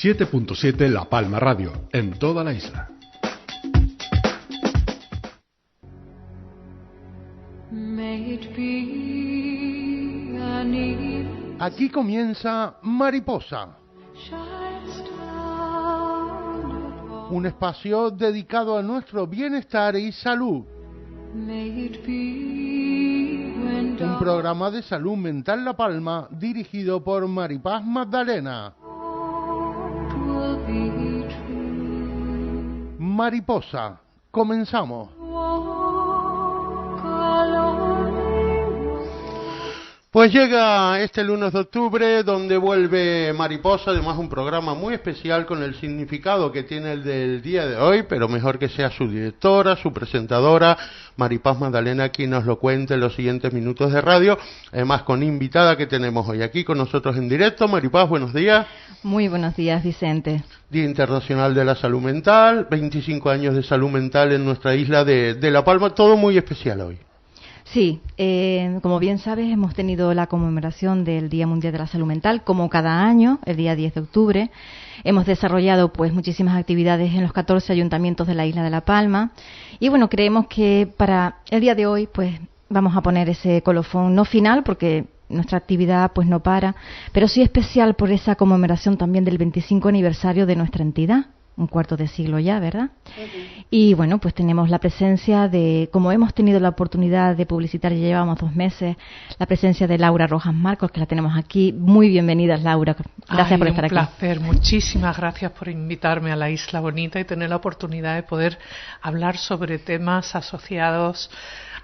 97.7 La Palma Radio, en toda la isla. Aquí comienza Mariposa, un espacio dedicado a nuestro bienestar y salud. Un programa de salud mental La Palma dirigido por Maripaz Magdalena. Mariposa, comenzamos. Pues llega este lunes de octubre donde vuelve Mariposa, además un programa muy especial con el significado que tiene el del día de hoy, pero mejor que sea su directora, su presentadora, Maripaz Magdalena, quien nos lo cuente en los siguientes minutos de radio, además con invitada que tenemos hoy aquí con nosotros en directo. Maripaz, buenos días. Muy buenos días, Vicente. Día Internacional de la Salud Mental, 25 años de salud mental en nuestra isla de La Palma, todo muy especial hoy. Sí, como bien sabes, hemos tenido la conmemoración del Día Mundial de la Salud Mental, como cada año, el día 10 de octubre. Hemos desarrollado pues muchísimas actividades en los 14 ayuntamientos de la isla de La Palma. Y bueno, creemos que para el día de hoy pues vamos a poner ese colofón, no final, porque nuestra actividad pues no para, pero sí especial por esa conmemoración también del 25 aniversario de nuestra entidad. Un cuarto de siglo ya, ¿verdad? Uh-huh. Y bueno, pues tenemos la presencia de, como hemos tenido la oportunidad de publicitar, ya llevamos 2 meses, la presencia de Laura Rojas Marcos, que la tenemos aquí. Muy bienvenidas, Laura. Gracias por estar aquí. Un placer, muchísimas gracias por invitarme a la Isla Bonita y tener la oportunidad de poder hablar sobre temas asociados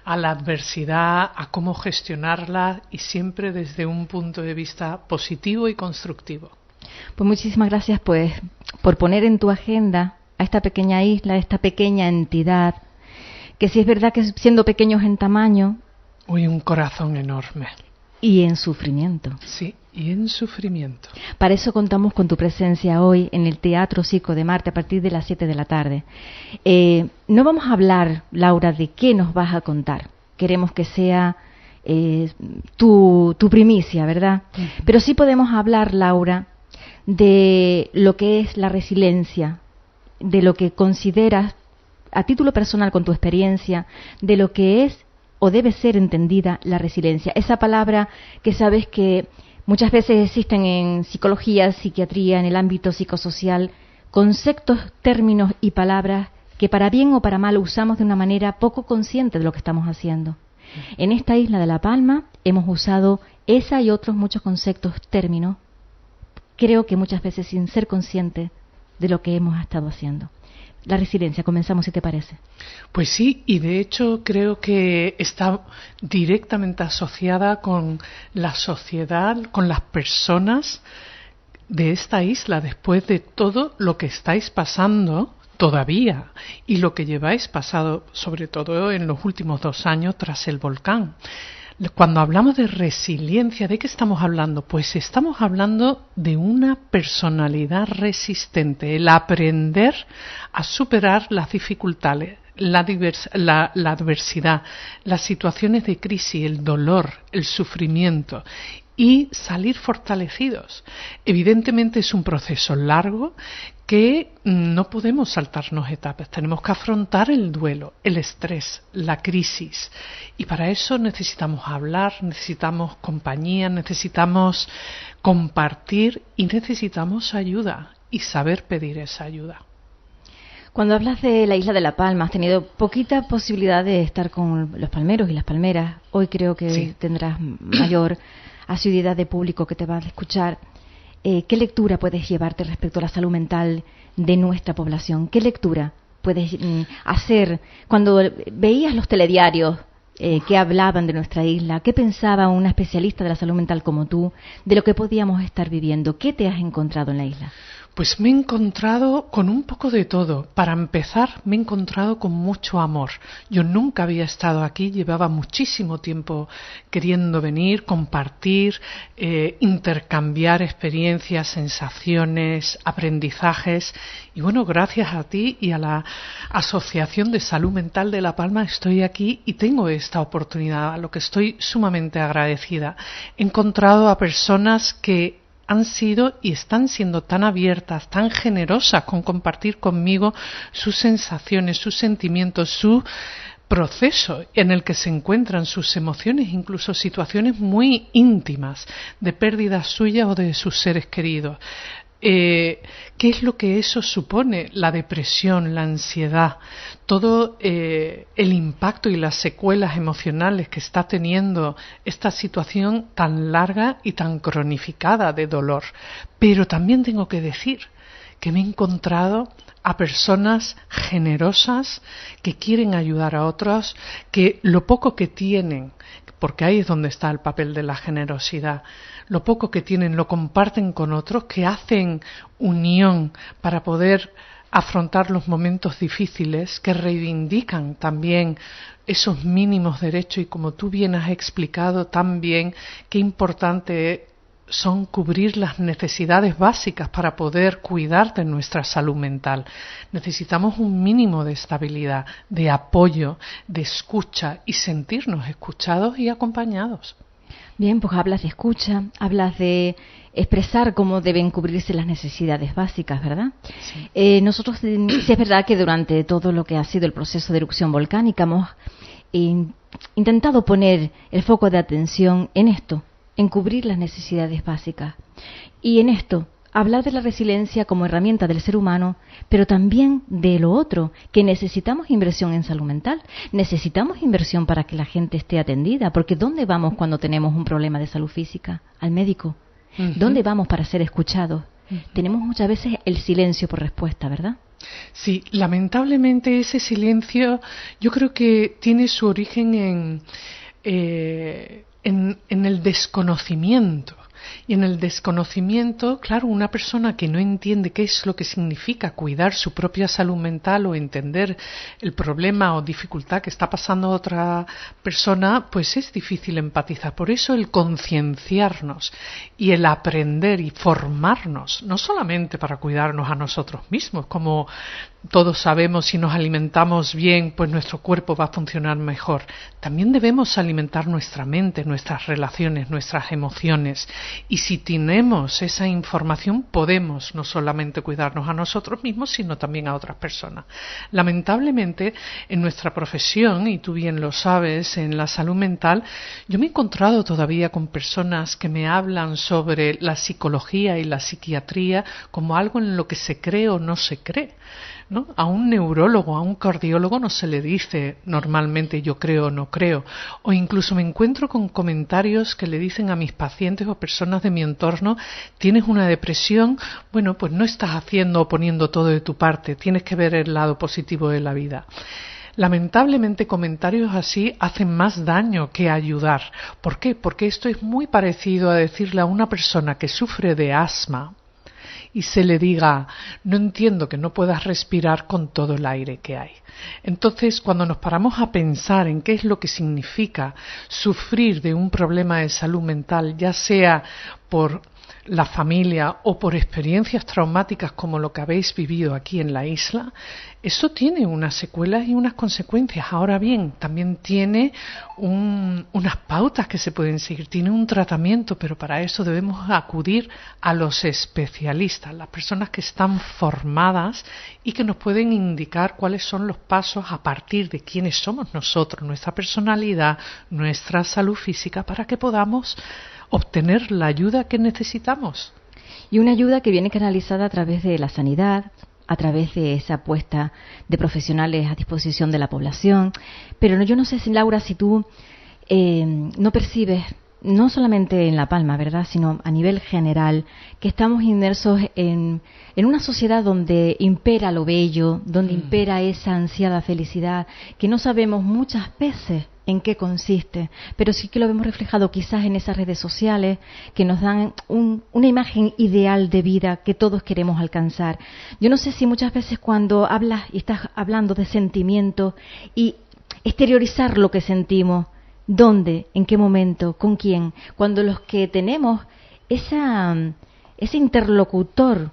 a la adversidad, a cómo gestionarla y siempre desde un punto de vista positivo y constructivo. Pues muchísimas gracias pues por poner en tu agenda a esta pequeña isla, a esta pequeña entidad, que sí es verdad que siendo pequeños en tamaño... Uy, un corazón enorme. Y en sufrimiento. Sí, y en sufrimiento. Para eso contamos con tu presencia hoy en el Teatro Circo de Marte a partir de las 7 de la tarde. No vamos a hablar, Laura, de qué nos vas a contar. Queremos que sea tu primicia, ¿verdad? Uh-huh. Pero sí podemos hablar, Laura, de lo que es la resiliencia, de lo que consideras a título personal con tu experiencia, de lo que es o debe ser entendida la resiliencia. Esa palabra que sabes que muchas veces existen en psicología, psiquiatría, en el ámbito psicosocial, conceptos, términos y palabras que para bien o para mal usamos de una manera poco consciente de lo que estamos haciendo. En esta isla de La Palma hemos usado esa y otros muchos conceptos, términos, creo que muchas veces sin ser consciente de lo que hemos estado haciendo. La resiliencia, comenzamos si te parece. Pues sí, y de hecho creo que está directamente asociada con la sociedad, con las personas de esta isla, después de todo lo que estáis pasando todavía y lo que lleváis pasado, sobre todo en los últimos 2 años tras el volcán. Cuando hablamos de resiliencia, ¿de qué estamos hablando? Pues estamos hablando de una personalidad resistente, el aprender a superar las dificultades, la adversidad, las situaciones de crisis, el dolor, el sufrimiento y salir fortalecidos. Evidentemente es un proceso largo que no podemos saltarnos etapas, tenemos que afrontar el duelo, el estrés, la crisis y para eso necesitamos hablar, necesitamos compañía, necesitamos compartir y necesitamos ayuda y saber pedir esa ayuda. Cuando hablas de la isla de La Palma, has tenido poquita posibilidad de estar con los palmeros y las palmeras. Hoy creo que sí tendrás mayor asiduidad de público que te va a escuchar. ¿Qué lectura puedes llevarte respecto a la salud mental de nuestra población? ¿Qué lectura puedes hacer cuando veías los telediarios que hablaban de nuestra isla? ¿Qué pensaba una especialista de la salud mental como tú de lo que podíamos estar viviendo? ¿Qué te has encontrado en la isla? Pues me he encontrado con un poco de todo. Para empezar, me he encontrado con mucho amor. Yo nunca había estado aquí, llevaba muchísimo tiempo queriendo venir, compartir, intercambiar experiencias, sensaciones, aprendizajes. Y bueno, gracias a ti y a la Asociación de Salud Mental de La Palma estoy aquí y tengo esta oportunidad, a lo que estoy sumamente agradecida. He encontrado a personas que han sido y están siendo tan abiertas, tan generosas con compartir conmigo sus sensaciones, sus sentimientos, su proceso en el que se encuentran, sus emociones, incluso situaciones muy íntimas de pérdidas suyas o de sus seres queridos. ¿Qué es lo que eso supone? La depresión, la ansiedad, todo el impacto y las secuelas emocionales que está teniendo esta situación tan larga y tan cronificada de dolor. Pero también tengo que decir que me he encontrado a personas generosas que quieren ayudar a otros, que lo poco que tienen, porque ahí es donde está el papel de la generosidad, lo poco que tienen lo comparten con otros, que hacen unión para poder afrontar los momentos difíciles, que reivindican también esos mínimos derechos y, como tú bien has explicado también, qué importante son cubrir las necesidades básicas para poder cuidar de nuestra salud mental. Necesitamos un mínimo de estabilidad, de apoyo, de escucha y sentirnos escuchados y acompañados. Bien, pues hablas de escucha, hablas de expresar cómo deben cubrirse las necesidades básicas, ¿verdad? Sí. Nosotros, sí es verdad que durante todo lo que ha sido el proceso de erupción volcánica hemos intentado poner el foco de atención en esto, en cubrir las necesidades básicas. Y en esto, hablar de la resiliencia como herramienta del ser humano, pero también de lo otro, que necesitamos inversión en salud mental, necesitamos inversión para que la gente esté atendida, porque ¿dónde vamos cuando tenemos un problema de salud física? Al médico. ¿Dónde vamos para ser escuchados? Tenemos muchas veces el silencio por respuesta, ¿verdad? Sí, lamentablemente ese silencio yo creo que tiene su origen en el desconocimiento. Y en el desconocimiento, claro, una persona que no entiende qué es lo que significa cuidar su propia salud mental o entender el problema o dificultad que está pasando otra persona, pues es difícil empatizar. Por eso el concienciarnos y el aprender y formarnos, no solamente para cuidarnos a nosotros mismos, como todos sabemos, si nos alimentamos bien, pues nuestro cuerpo va a funcionar mejor. También debemos alimentar nuestra mente, nuestras relaciones, nuestras emociones. Y si tenemos esa información, podemos no solamente cuidarnos a nosotros mismos, sino también a otras personas. Lamentablemente, en nuestra profesión, y tú bien lo sabes, en la salud mental, yo me he encontrado todavía con personas que me hablan sobre la psicología y la psiquiatría como algo en lo que se cree o no se cree, ¿no? A un neurólogo, a un cardiólogo no se le dice normalmente yo creo o no creo, o incluso me encuentro con comentarios que le dicen a mis pacientes o personas de mi entorno: tienes una depresión, bueno, pues no estás haciendo o poniendo todo de tu parte, tienes que ver el lado positivo de la vida. Lamentablemente comentarios así hacen más daño que ayudar. ¿Por qué? Porque esto es muy parecido a decirle a una persona que sufre de asma y se le diga: no entiendo que no puedas respirar con todo el aire que hay. Entonces, cuando nos paramos a pensar en qué es lo que significa sufrir de un problema de salud mental, ya sea por la familia o por experiencias traumáticas como lo que habéis vivido aquí en la isla, eso tiene unas secuelas y unas consecuencias. Ahora bien, también tiene unas pautas que se pueden seguir, tiene un tratamiento, pero para eso debemos acudir a los especialistas, las personas que están formadas y que nos pueden indicar cuáles son los pasos a partir de quiénes somos nosotros, nuestra personalidad, nuestra salud física, para que podamos obtener la ayuda que necesitamos. Y una ayuda que viene canalizada a través de la sanidad, a través de esa puesta de profesionales a disposición de la población. Pero yo no sé, si Laura, si tú no percibes, no solamente en La Palma, ¿verdad?, sino a nivel general, que estamos inmersos en una sociedad donde impera lo bello, donde impera esa ansiada felicidad, que no sabemos muchas veces en qué consiste, pero sí que lo vemos reflejado quizás en esas redes sociales que nos dan una imagen ideal de vida que todos queremos alcanzar. Yo no sé si muchas veces cuando hablas y estás hablando de sentimientos y exteriorizar lo que sentimos, ¿dónde? ¿En qué momento? ¿Con quién? Cuando los que tenemos ese interlocutor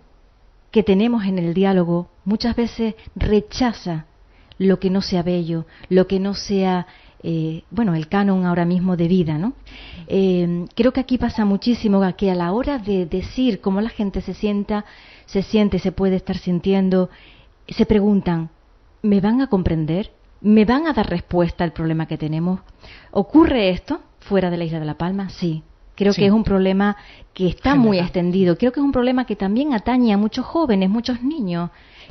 que tenemos en el diálogo muchas veces rechaza lo que no sea bello, lo que no sea el canon ahora mismo de vida, ¿no? Creo que aquí pasa muchísimo que a la hora de decir cómo la gente se siente, se puede estar sintiendo, se preguntan, ¿me van a comprender? ¿Me van a dar respuesta al problema que tenemos? ¿Ocurre esto fuera de la isla de La Palma? Sí. Creo que es un problema que está muy extendido. Creo que es un problema que también atañe a muchos jóvenes, muchos niños,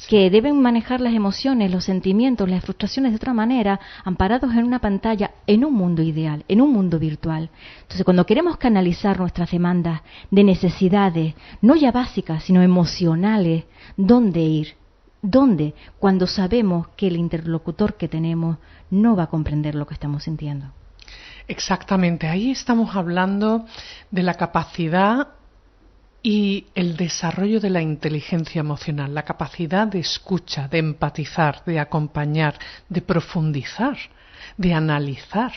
que deben manejar las emociones, los sentimientos, las frustraciones de otra manera, amparados en una pantalla, en un mundo ideal, en un mundo virtual. Entonces, cuando queremos canalizar nuestras demandas de necesidades, no ya básicas, sino emocionales, ¿dónde ir? ¿Dónde? Cuando sabemos que el interlocutor que tenemos no va a comprender lo que estamos sintiendo. Exactamente, ahí estamos hablando de la capacidad y el desarrollo de la inteligencia emocional, la capacidad de escucha, de empatizar, de acompañar, de profundizar, de analizar.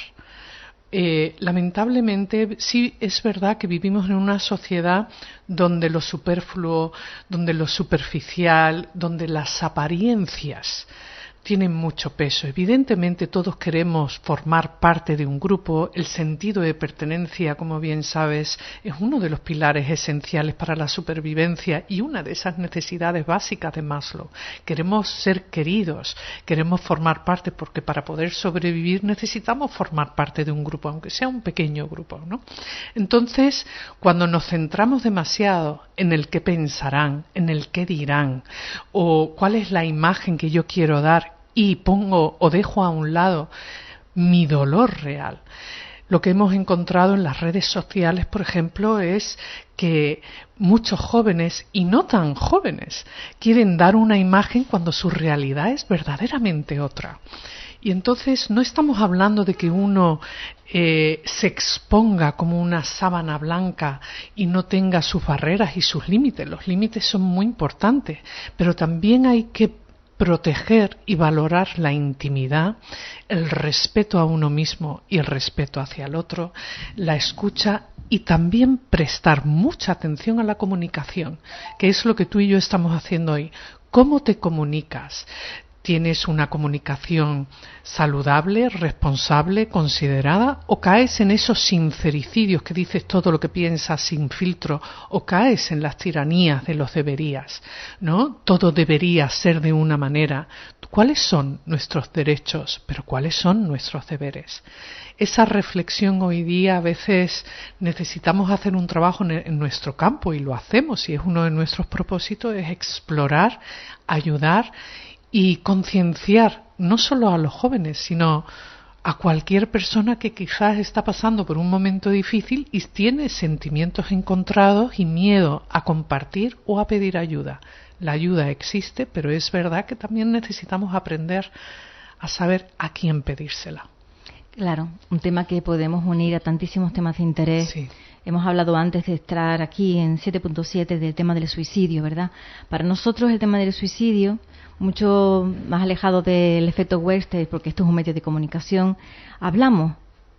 Lamentablemente sí es verdad que vivimos en una sociedad donde lo superfluo, donde lo superficial, donde las apariencias tienen mucho peso. Evidentemente todos queremos formar parte de un grupo. El sentido de pertenencia, como bien sabes, es uno de los pilares esenciales para la supervivencia y una de esas necesidades básicas de Maslow. Queremos ser queridos, queremos formar parte, porque para poder sobrevivir necesitamos formar parte de un grupo, aunque sea un pequeño grupo, ¿no? Entonces, cuando nos centramos demasiado en el qué pensarán, en el qué dirán, o cuál es la imagen que yo quiero dar, y pongo o dejo a un lado mi dolor real. Lo que hemos encontrado en las redes sociales, por ejemplo, es que muchos jóvenes, y no tan jóvenes, quieren dar una imagen cuando su realidad es verdaderamente otra. Y entonces no estamos hablando de que uno se exponga como una sábana blanca y no tenga sus barreras y sus límites. Los límites son muy importantes, pero también hay que proteger y valorar la intimidad, el respeto a uno mismo y el respeto hacia el otro, la escucha y también prestar mucha atención a la comunicación, que es lo que tú y yo estamos haciendo hoy. ¿Cómo te comunicas? ¿Tienes una comunicación saludable, responsable, considerada? ¿O caes en esos sincericidios que dices todo lo que piensas sin filtro? ¿O caes en las tiranías de los deberías? ¿No? Todo debería ser de una manera. ¿Cuáles son nuestros derechos? Pero ¿cuáles son nuestros deberes? Esa reflexión hoy día a veces necesitamos hacer un trabajo en nuestro campo, y lo hacemos, y es uno de nuestros propósitos, es explorar, ayudar y concienciar no solo a los jóvenes, sino a cualquier persona que quizás está pasando por un momento difícil y tiene sentimientos encontrados y miedo a compartir o a pedir ayuda. La ayuda existe, pero es verdad que también necesitamos aprender a saber a quién pedírsela. Claro, un tema que podemos unir a tantísimos temas de interés. Sí. Hemos hablado antes de estar aquí en 7.7 del tema del suicidio, ¿verdad? Para nosotros el tema del suicidio, mucho más alejado del efecto Weinstein, porque esto es un medio de comunicación, hablamos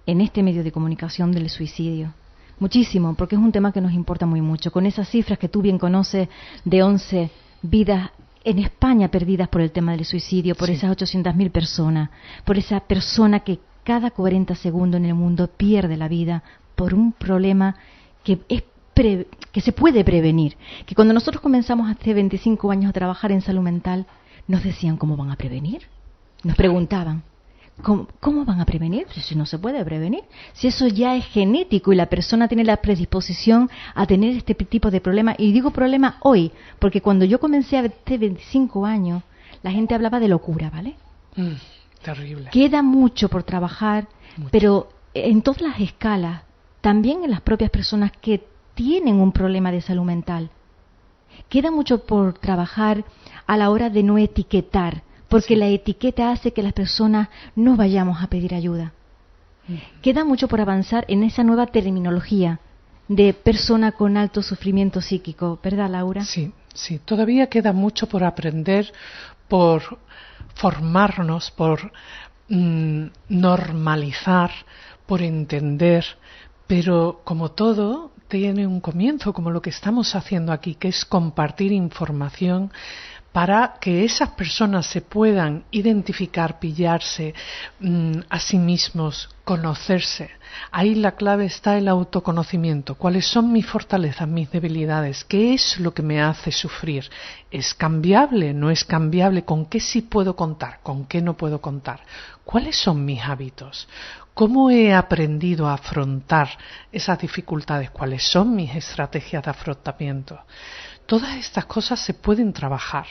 en este medio de comunicación del suicidio. Muchísimo, porque es un tema que nos importa muy mucho. Con esas cifras que tú bien conoces de 11 vidas en España perdidas por el tema del suicidio, por esas 800.000 personas, por esa persona que cada 40 segundos en el mundo pierde la vida por un problema que se puede prevenir. Que cuando nosotros comenzamos hace 25 años a trabajar en salud mental, nos decían, ¿cómo van a prevenir? Nos preguntaban, ¿cómo van a prevenir? Si no se puede prevenir. Si eso ya es genético y la persona tiene la predisposición a tener este tipo de problemas. Y digo problema hoy, porque cuando yo comencé hace 25 años, la gente hablaba de locura, ¿vale? Terrible. Queda mucho por trabajar, pero en todas las escalas, también en las propias personas que tienen un problema de salud mental. Queda mucho por trabajar a la hora de no etiquetar, porque la etiqueta hace que las personas no vayamos a pedir ayuda. Queda mucho por avanzar en esa nueva terminología de persona con alto sufrimiento psíquico, ¿verdad, Laura? Sí, sí. Todavía queda mucho por aprender, por formarnos, por normalizar, por entender, pero como todo tiene un comienzo, como lo que estamos haciendo aquí, que es compartir información para que esas personas se puedan identificar, pillarse a sí mismos, conocerse. Ahí la clave está el autoconocimiento. ¿Cuáles son mis fortalezas, mis debilidades? ¿Qué es lo que me hace sufrir? ¿Es cambiable? ¿No es cambiable? ¿Con qué sí puedo contar? ¿Con qué no puedo contar? ¿Cuáles son mis hábitos? ¿Cómo he aprendido a afrontar esas dificultades? ¿Cuáles son mis estrategias de afrontamiento? Todas estas cosas se pueden trabajar.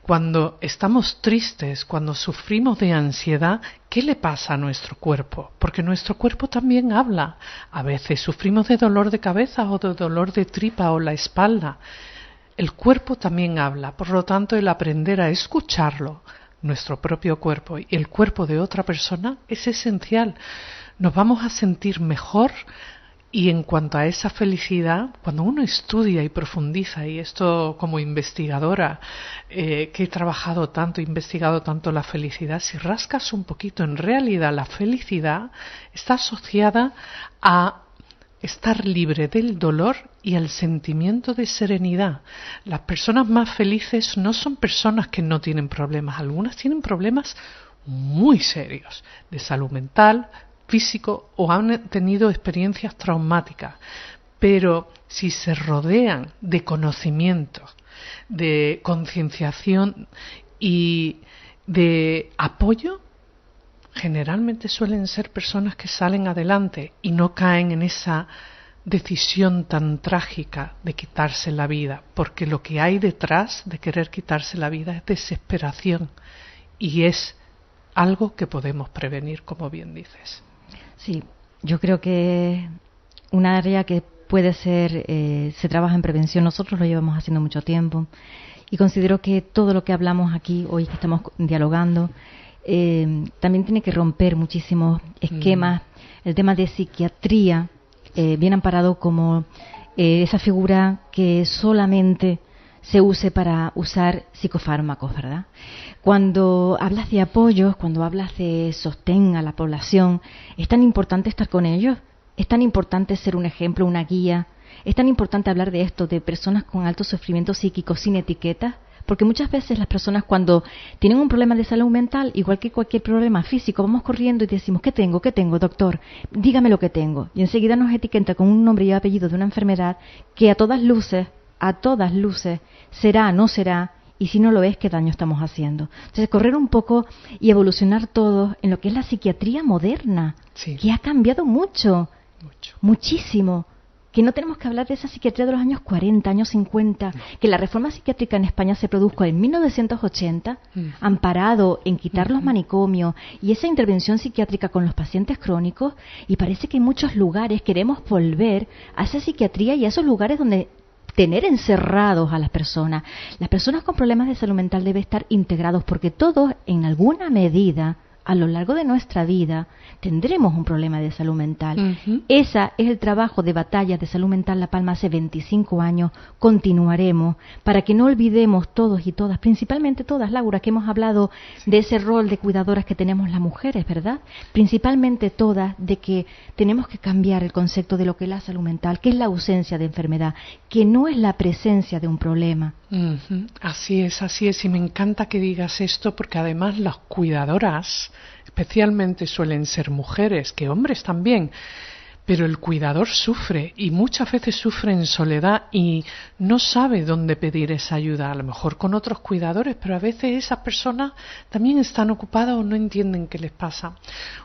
Cuando estamos tristes, cuando sufrimos de ansiedad, ¿qué le pasa a nuestro cuerpo? Porque nuestro cuerpo también habla. A veces sufrimos de dolor de cabeza o de dolor de tripa o la espalda. El cuerpo también habla. Por lo tanto, el aprender a escucharlo, nuestro propio cuerpo y el cuerpo de otra persona, es esencial. Nos vamos a sentir mejor. Y en cuanto a esa felicidad, cuando uno estudia y profundiza, y esto como investigadora, que he trabajado tanto, investigado tanto la felicidad, si rascas un poquito, en realidad la felicidad está asociada a estar libre del dolor y al sentimiento de serenidad. Las personas más felices no son personas que no tienen problemas, algunas tienen problemas muy serios de salud mental, físico o han tenido experiencias traumáticas, pero si se rodean de conocimiento, de concienciación y de apoyo, generalmente suelen ser personas que salen adelante y no caen en esa decisión tan trágica de quitarse la vida, porque lo que hay detrás de querer quitarse la vida es desesperación y es algo que podemos prevenir, como bien dices. Sí, yo creo que un área que puede ser, se trabaja en prevención, nosotros lo llevamos haciendo mucho tiempo y considero que todo lo que hablamos aquí hoy que estamos dialogando también tiene que romper muchísimos esquemas. El tema de psiquiatría, bien amparado como esa figura que solamente se use para usar psicofármacos, ¿verdad? Cuando hablas de apoyos, cuando hablas de sostén a la población, es tan importante estar con ellos, es tan importante ser un ejemplo, una guía, es tan importante hablar de esto, de personas con alto sufrimiento psíquico sin etiquetas, porque muchas veces las personas cuando tienen un problema de salud mental, igual que cualquier problema físico, vamos corriendo y decimos, ¿qué tengo, doctor? Dígame lo que tengo. Y enseguida nos etiqueta con un nombre y apellido de una enfermedad que a todas luces, será, no será, y si no lo es, ¿qué daño estamos haciendo? Entonces, correr un poco y evolucionar todo en lo que es la psiquiatría moderna, sí, que ha cambiado muchísimo. Que no tenemos que hablar de esa psiquiatría de los años 40, años 50, que la reforma psiquiátrica en España se produjo en 1980, amparado en quitar los manicomios y esa intervención psiquiátrica con los pacientes crónicos, y parece que en muchos lugares queremos volver a esa psiquiatría y a esos lugares donde tener encerrados a las personas. Las personas con problemas de salud mental deben estar integrados porque todos, en alguna medida, a lo largo de nuestra vida, tendremos un problema de salud mental. Ese es el trabajo de batalla de salud mental La Palma hace 25 años. Continuaremos para que no olvidemos todos y todas, principalmente todas, Laura, que hemos hablado de ese rol de cuidadoras que tenemos las mujeres, ¿verdad? Principalmente todas, de que tenemos que cambiar el concepto de lo que es la salud mental, que es la ausencia de enfermedad, que no es la presencia de un problema. Así es, y me encanta que digas esto porque además las cuidadoras especialmente suelen ser mujeres, que hombres también, pero el cuidador sufre y muchas veces sufre en soledad y no sabe dónde pedir esa ayuda, a lo mejor con otros cuidadores, pero a veces esas personas también están ocupadas o no entienden qué les pasa.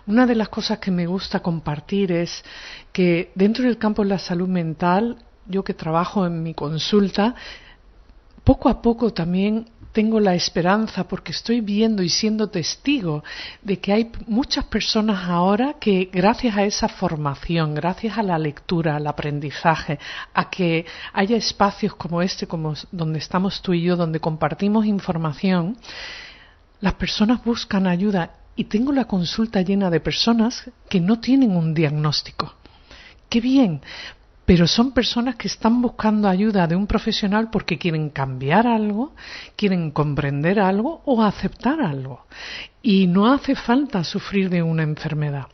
Una de las cosas que me gusta compartir es que dentro del campo de la salud mental, yo que trabajo en mi consulta, poco a poco también tengo la esperanza, porque estoy viendo y siendo testigo de que hay muchas personas ahora que gracias a esa formación, gracias a la lectura, al aprendizaje, a que haya espacios como este, como donde estamos tú y yo, donde compartimos información, las personas buscan ayuda y tengo la consulta llena de personas que no tienen un diagnóstico. ¡Qué bien! Pero son personas que están buscando ayuda de un profesional porque quieren cambiar algo, quieren comprender algo o aceptar algo. Y no hace falta sufrir de una enfermedad.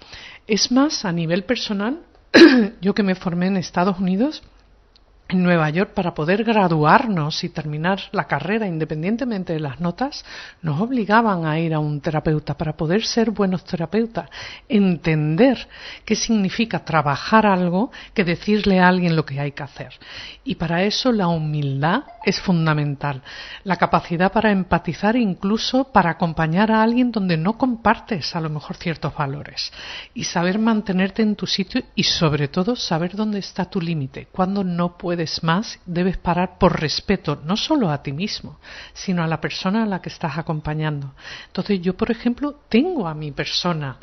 Es más, a nivel personal, yo que me formé en Estados Unidos, en Nueva York, para poder graduarnos y terminar la carrera independientemente de las notas, nos obligaban a ir a un terapeuta para poder ser buenos terapeutas, entender qué significa trabajar algo que decirle a alguien lo que hay que hacer. Y para eso la humildad es fundamental, la capacidad para empatizar e incluso para acompañar a alguien donde no compartes a lo mejor ciertos valores, y saber mantenerte en tu sitio y sobre todo saber dónde está tu límite, cuando no puedes más, debes parar por respeto, no solo a ti mismo, sino a la persona a la que estás acompañando. Entonces yo, por ejemplo, tengo a mi persona,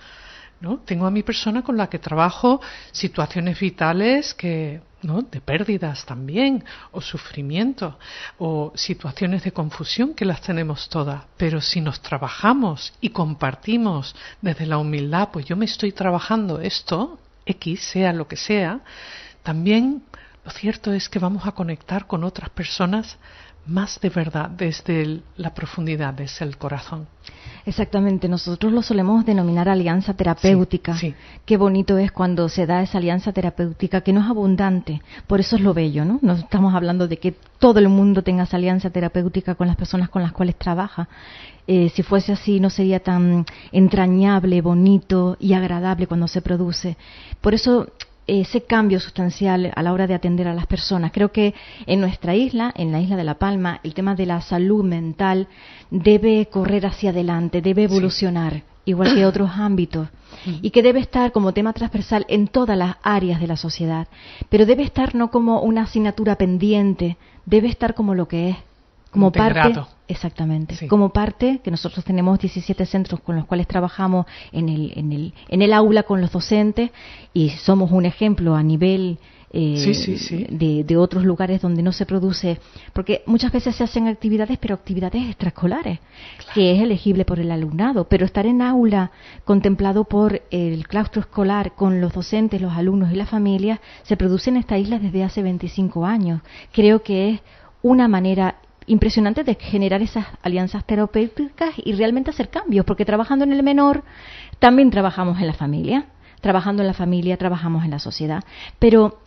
¿no? Tengo a mi persona con la que trabajo situaciones vitales que, ¿no?, de pérdidas también, o sufrimiento, o situaciones de confusión, que las tenemos todas. Pero si nos trabajamos y compartimos desde la humildad, pues yo me estoy trabajando esto, X, sea lo que sea, también lo cierto es que vamos a conectar con otras personas más de verdad, desde la profundidad, desde el corazón. Exactamente, nosotros lo solemos denominar alianza terapéutica. Sí, sí. Qué bonito es cuando se da esa alianza terapéutica, que no es abundante, por eso es lo bello, ¿no? No estamos hablando de que todo el mundo tenga esa alianza terapéutica con las personas con las cuales trabaja. Si fuese así, no sería tan entrañable, bonito y agradable cuando se produce. Por eso ese cambio sustancial a la hora de atender a las personas. Creo que en nuestra isla, en la isla de La Palma, el tema de la salud mental debe correr hacia adelante, debe evolucionar, igual que otros ámbitos, y que debe estar como tema transversal en todas las áreas de la sociedad, pero debe estar no como una asignatura pendiente, debe estar como lo que es, como integrado. Parte, exactamente, Sí. como parte, que nosotros tenemos 17 centros con los cuales trabajamos en el aula con los docentes, y somos un ejemplo a nivel de otros lugares donde no se produce, porque muchas veces se hacen actividades, pero actividades extraescolares, claro, que es elegible por el alumnado, pero estar en aula contemplado por el claustro escolar con los docentes, los alumnos y las familias, se produce en esta isla desde hace 25 años. Creo que es una manera impresionante de generar esas alianzas terapéuticas y realmente hacer cambios, porque trabajando en el menor también trabajamos en la familia, trabajando en la familia trabajamos en la sociedad, pero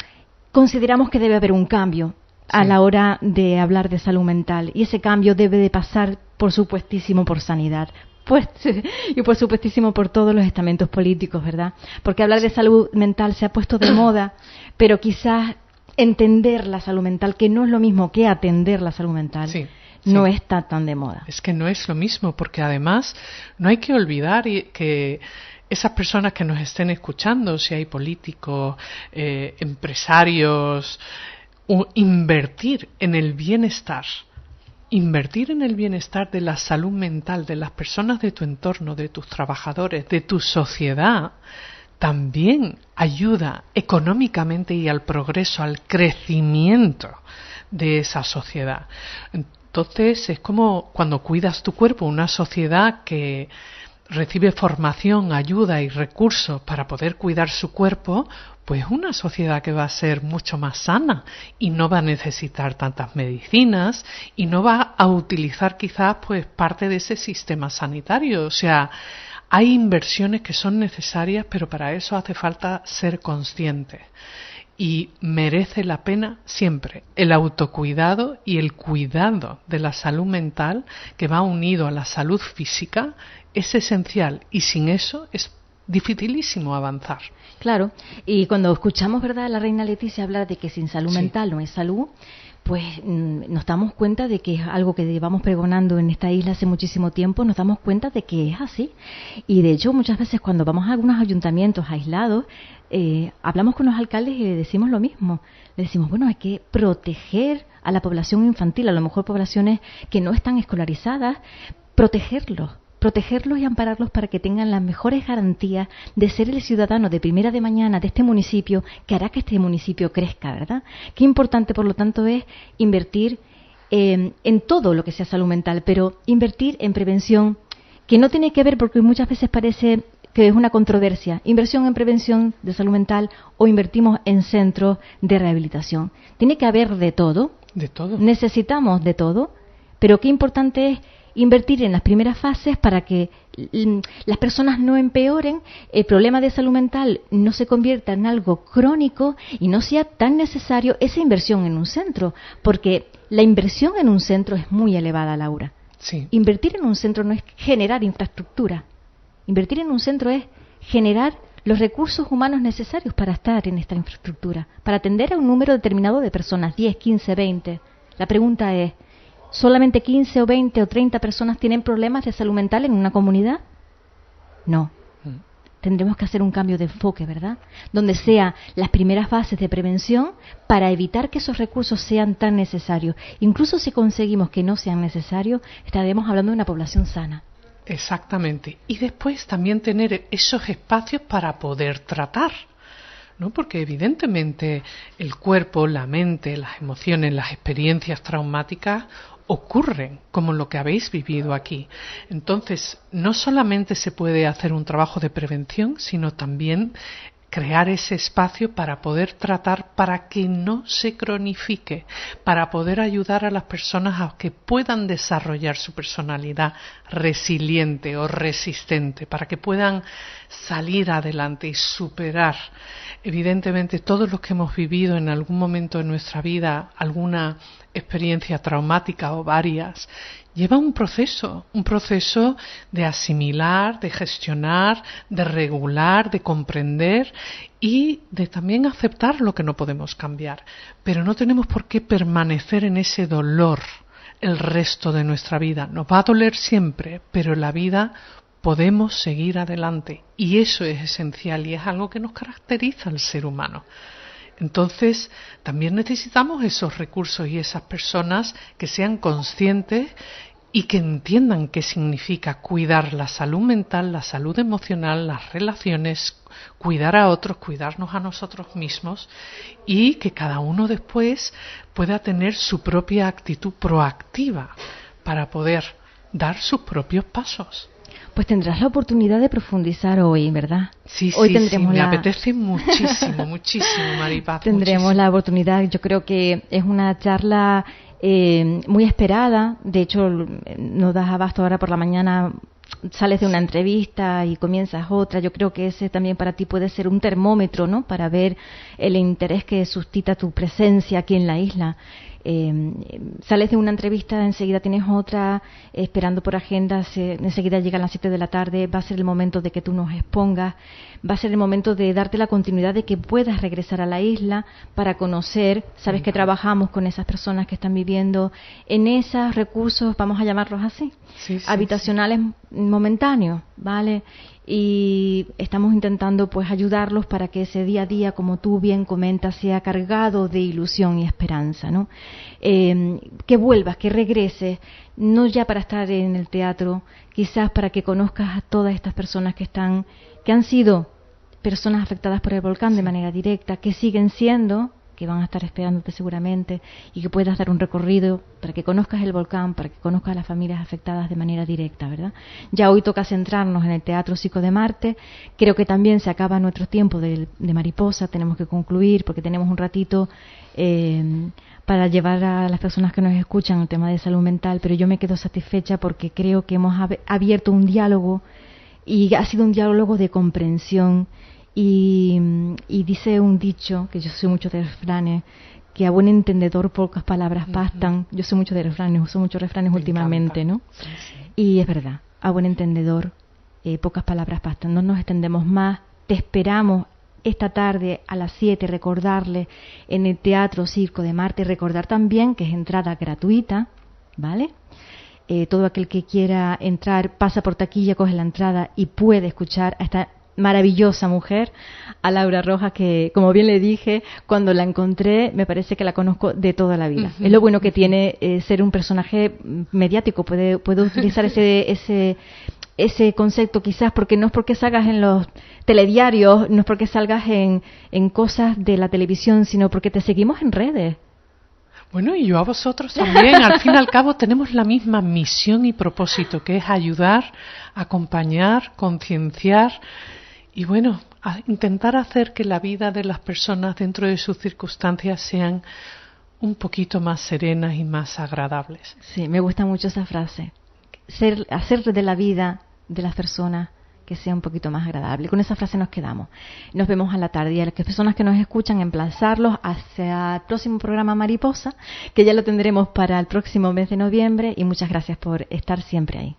consideramos que debe haber un cambio a la hora de hablar de salud mental, y ese cambio debe de pasar, por supuestísimo, por sanidad, pues, y por supuestísimo por todos los estamentos políticos, ¿verdad? Porque hablar de salud mental se ha puesto de moda, pero quizás entender la salud mental, que no es lo mismo que atender la salud mental, no está tan de moda. Es que no es lo mismo, porque además no hay que olvidar que esas personas que nos estén escuchando, si hay políticos, empresarios, invertir en el bienestar de la salud mental de las personas de tu entorno, de tus trabajadores, de tu sociedad, también ayuda económicamente y al progreso, al crecimiento de esa sociedad. Entonces es como cuando cuidas tu cuerpo, una sociedad que recibe formación, ayuda y recursos para poder cuidar su cuerpo, pues una sociedad que va a ser mucho más sana y no va a necesitar tantas medicinas y no va a utilizar quizás pues parte de ese sistema sanitario. O sea, hay inversiones que son necesarias, pero para eso hace falta ser consciente. Y merece la pena siempre el autocuidado y el cuidado de la salud mental, que va unido a la salud física, es esencial. Y sin eso es dificilísimo avanzar. Claro, y cuando escuchamos, ¿verdad?, a la reina Leticia hablar de que sin salud mental no hay salud, pues nos damos cuenta de que es algo que llevamos pregonando en esta isla hace muchísimo tiempo, nos damos cuenta de que es así. Y de hecho muchas veces cuando vamos a algunos ayuntamientos aislados, hablamos con los alcaldes y le decimos lo mismo. Le decimos, bueno, hay que proteger a la población infantil, a lo mejor poblaciones que no están escolarizadas, protegerlos y ampararlos para que tengan las mejores garantías de ser el ciudadano de primera de mañana de este municipio, que hará que este municipio crezca, ¿verdad? Qué importante, por lo tanto, es invertir en todo lo que sea salud mental, pero invertir en prevención, que no tiene que ver, porque muchas veces parece que es una controversia, inversión en prevención de salud mental o invertimos en centros de rehabilitación. Tiene que haber de todo. De todo. Necesitamos de todo, pero qué importante es invertir en las primeras fases para que las personas no empeoren, el problema de salud mental no se convierta en algo crónico y no sea tan necesario esa inversión en un centro, porque la inversión en un centro es muy elevada, Laura. Sí. Invertir en un centro no es generar infraestructura. Invertir en un centro es generar los recursos humanos necesarios para estar en esta infraestructura, para atender a un número determinado de personas, 10, 15, 20. La pregunta es, ¿solamente 15 o 20 o 30 personas tienen problemas de salud mental en una comunidad? No. Tendremos que hacer un cambio de enfoque, ¿verdad? Donde sean las primeras fases de prevención para evitar que esos recursos sean tan necesarios. Incluso si conseguimos que no sean necesarios, estaremos hablando de una población sana. Exactamente. Y después también tener esos espacios para poder tratar, ¿no? Porque evidentemente el cuerpo, la mente, las emociones, las experiencias traumáticas ocurren, como lo que habéis vivido aquí. Entonces, no solamente se puede hacer un trabajo de prevención, sino también crear ese espacio para poder tratar, para que no se cronifique, para poder ayudar a las personas a que puedan desarrollar su personalidad resiliente o resistente, para que puedan salir adelante y superar. Evidentemente, todos los que hemos vivido en algún momento de nuestra vida alguna experiencia traumática o varias, lleva un proceso de asimilar, de gestionar, de regular, de comprender y de también aceptar lo que no podemos cambiar. Pero no tenemos por qué permanecer en ese dolor el resto de nuestra vida. Nos va a doler siempre, pero en la vida podemos seguir adelante y eso es esencial y es algo que nos caracteriza al ser humano. Entonces, también necesitamos esos recursos y esas personas que sean conscientes y que entiendan qué significa cuidar la salud mental, la salud emocional, las relaciones, cuidar a otros, cuidarnos a nosotros mismos y que cada uno después pueda tener su propia actitud proactiva para poder dar sus propios pasos. Pues tendrás la oportunidad de profundizar hoy, ¿verdad? Sí, hoy sí, me apetece muchísimo, muchísimo, Maripaz. Tendremos muchísimo. la oportunidad, yo creo que es una charla muy esperada, de hecho no das abasto ahora por la mañana, sales de una entrevista y comienzas otra, yo creo que ese también para ti puede ser un termómetro, ¿no? Para ver el interés que suscita tu presencia aquí en la isla. Sales de una entrevista, enseguida tienes otra, esperando por agenda, enseguida llegan las 7 de la tarde, va a ser el momento de que tú nos expongas, va a ser el momento de darte la continuidad de que puedas regresar a la isla para conocer, sabes que trabajamos con esas personas que están viviendo en esos recursos, vamos a llamarlos así, habitacionales momentáneos, ¿vale? Y estamos intentando pues ayudarlos para que ese día a día, como tú bien comentas, sea cargado de ilusión y esperanza, ¿no? Que vuelvas, que regreses, no ya para estar en el teatro, quizás para que conozcas a todas estas personas que han sido personas afectadas por el volcán de manera directa, que siguen siendo, que van a estar esperándote seguramente, y que puedas dar un recorrido para que conozcas el volcán, para que conozcas a las familias afectadas de manera directa, ¿verdad? Ya hoy toca centrarnos en el Teatro Cico de Marte. Creo que también se acaba nuestro tiempo de Mariposa, tenemos que concluir porque tenemos un ratito para llevar a las personas que nos escuchan el tema de salud mental, pero yo me quedo satisfecha porque creo que hemos abierto un diálogo y ha sido un diálogo de comprensión. Y dice un dicho, que yo soy mucho de refranes, que a buen entendedor pocas palabras bastan. Yo soy mucho de refranes, uso muchos refranes últimamente, ¿no? Sí. Y es verdad, a buen entendedor pocas palabras bastan. No nos extendemos más, te esperamos esta tarde a las 7, recordarle en el Teatro Cico de Marte, recordar también que es entrada gratuita, ¿vale? Todo aquel que quiera entrar pasa por taquilla, coge la entrada y puede escuchar a esta maravillosa mujer, a Laura Rojas, que como bien le dije, cuando la encontré me parece que la conozco de toda la vida. Es lo bueno que tiene ser un personaje mediático, puede utilizar ese concepto quizás, porque no es porque salgas en los telediarios, no es porque salgas en cosas de la televisión, sino porque te seguimos en redes. Bueno, y yo a vosotros también. Al fin y al cabo tenemos la misma misión y propósito, que es ayudar, acompañar, concienciar y bueno, a intentar hacer que la vida de las personas dentro de sus circunstancias sean un poquito más serenas y más agradables. Sí, me gusta mucho esa frase. Hacer de la vida de las personas que sea un poquito más agradable. Con esa frase nos quedamos. Nos vemos a la tarde. Y a las personas que nos escuchan, emplazarlos hacia el próximo programa Mariposa, que ya lo tendremos para el próximo mes de noviembre. Y muchas gracias por estar siempre ahí.